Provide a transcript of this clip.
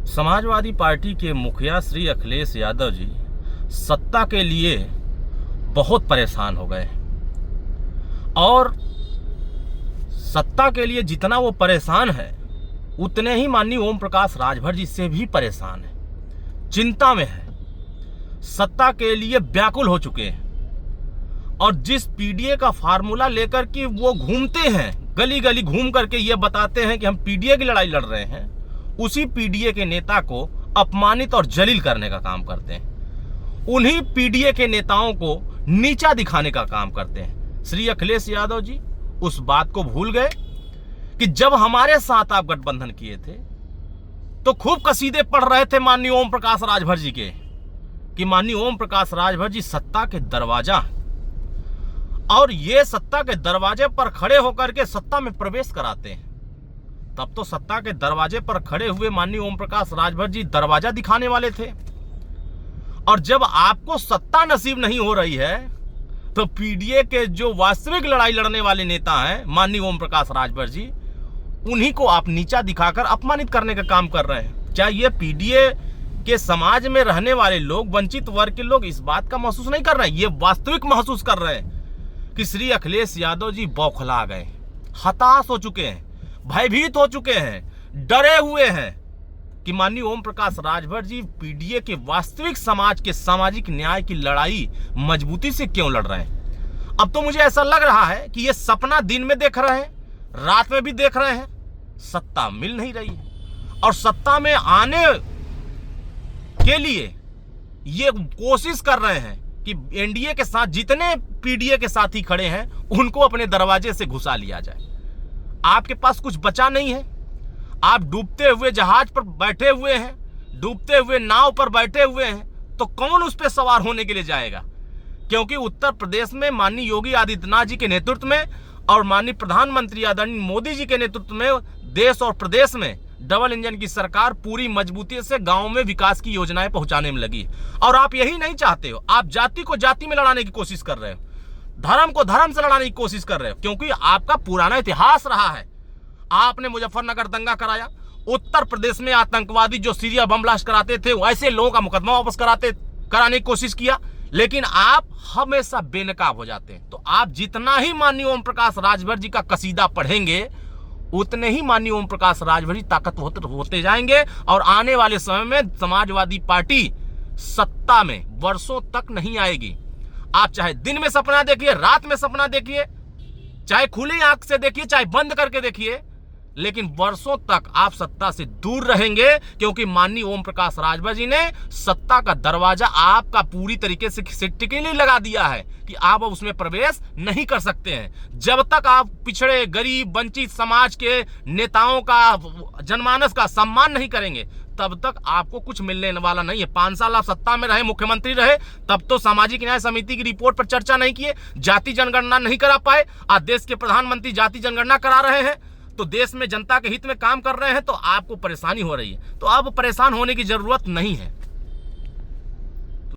Samajwadi party के मुखिया श्री अखिलेश यादव जी सत्ता के लिए बहुत परेशान हो गए और सत्ता के लिए जितना वो परेशान है उतने ही माननीय ओम प्रकाश राजभर जी से भी परेशान है, चिंता में है, सत्ता के लिए व्याकुल हो चुके हैं। और जिस पीडीए का फार्मूला लेकर कि वो घूमते हैं, गली गली घूम करके ये बताते हैं कि हम पीडीए की लड़ाई लड़ रहे हैं, उसी पीडीए के नेता को अपमानित और जलील करने का काम करते हैं, उन्हीं पीडीए के नेताओं को नीचा दिखाने का काम करते हैं। श्री अखिलेश यादव जी उस बात को भूल गए कि जब हमारे साथ आप गठबंधन किए थे तो खूब कसीदे पढ़ रहे थे माननीय ओम प्रकाश राजभर जी के कि माननीय ओम प्रकाश राजभर जी सत्ता के दरवाजा, और ये सत्ता के दरवाजे पर खड़े होकर के सत्ता में प्रवेश कराते हैं। तब तो सत्ता के दरवाजे पर खड़े हुए माननीय ओम प्रकाश राजभर जी दरवाजा दिखाने वाले थे, और जब आपको सत्ता नसीब नहीं हो रही है तो पीडीए के जो वास्तविक लड़ाई लड़ने वाले नेता हैं माननीय ओम प्रकाश राजभर जी, उन्हीं को आप नीचा दिखाकर अपमानित करने का काम कर रहे हैं। चाहे ये पीडीए के समाज में रहने वाले लोग, वंचित वर्ग के लोग इस बात का महसूस नहीं कर रहे हैं, ये वास्तविक महसूस कर रहे हैं कि श्री अखिलेश यादव जी बौखला गए, हताश हो चुके हैं, भयभीत हो चुके हैं, डरे हुए हैं कि माननीय ओम प्रकाश राजभर जी पीडीए के वास्तविक समाज के सामाजिक न्याय की लड़ाई मजबूती से क्यों लड़ रहे हैं। अब तो मुझे ऐसा लग रहा है कि ये सपना दिन में देख रहे हैं, रात में भी देख रहे हैं, सत्ता मिल नहीं रही है और सत्ता में आने के लिए ये कोशिश कर रहे हैं कि एनडीए के साथ जितने पीडीए के साथी खड़े हैं उनको अपने दरवाजे से घुसा लिया जाए। आपके पास कुछ बचा नहीं है, आप डूबते हुए जहाज पर बैठे हुए हैं, डूबते हुए नाव पर बैठे हुए हैं, तो कौन उस पर सवार होने के लिए जाएगा। क्योंकि उत्तर प्रदेश में माननीय योगी आदित्यनाथ जी के नेतृत्व में और माननीय प्रधानमंत्री आदरणीय मोदी जी के नेतृत्व में देश और प्रदेश में डबल इंजन की सरकार पूरी मजबूती से गांव में विकास की योजनाएं पहुंचाने में लगी। और आप यही नहीं चाहते हो, आप जाति को जाति में लड़ाने की कोशिश कर रहे हो, धर्म को धर्म से लड़ाने की कोशिश कर रहे हो, क्योंकि आपका पुराना इतिहास रहा है। आपने मुजफ्फरनगर दंगा कराया, उत्तर प्रदेश में आतंकवादी जो सीरिया बम ब्लास्ट कराते थे वैसे लोगों का मुकदमा वापस कराने की कोशिश किया, लेकिन आप हमेशा बेनकाब हो जाते हैं। तो आप जितना ही माननीय ओम प्रकाश राजभर जी का कसीदा पढ़ेंगे उतने ही माननीय ओम प्रकाश राजभर जी ताकतवर होते जाएंगे और आने वाले समय में समाजवादी पार्टी सत्ता में वर्षों तक नहीं आएगी। आप चाहे दिन में सपना देखिए, रात में सपना देखिए, चाहे खुली आंख से देखिए, चाहे बंद करके देखिए, लेकिन वर्षों तक आप सत्ता से दूर रहेंगे, क्योंकि माननीय ओम प्रकाश राजभर जी ने सत्ता का दरवाजा आपका पूरी तरीके से सिट्टी के लिए लगा दिया है कि आप अब उसमें प्रवेश नहीं कर सकते हैं। जब तक आप पिछड़े, गरीब, वंचित समाज के नेताओं का, जनमानस का सम्मान नहीं करेंगे तब तक आपको कुछ मिलने वाला नहीं है। 5 साल आप सत्ता में रहे, मुख्यमंत्री रहे, तब तो सामाजिक न्याय समिति की रिपोर्ट पर चर्चा नहीं किए, जाति जनगणना नहीं करा पाए। आज देश के प्रधानमंत्री जाति जनगणना करा रहे हैं, तो देश में जनता के हित में काम कर रहे हैं, तो आपको परेशानी हो रही है। तो अब परेशान होने की जरूरत नहीं है।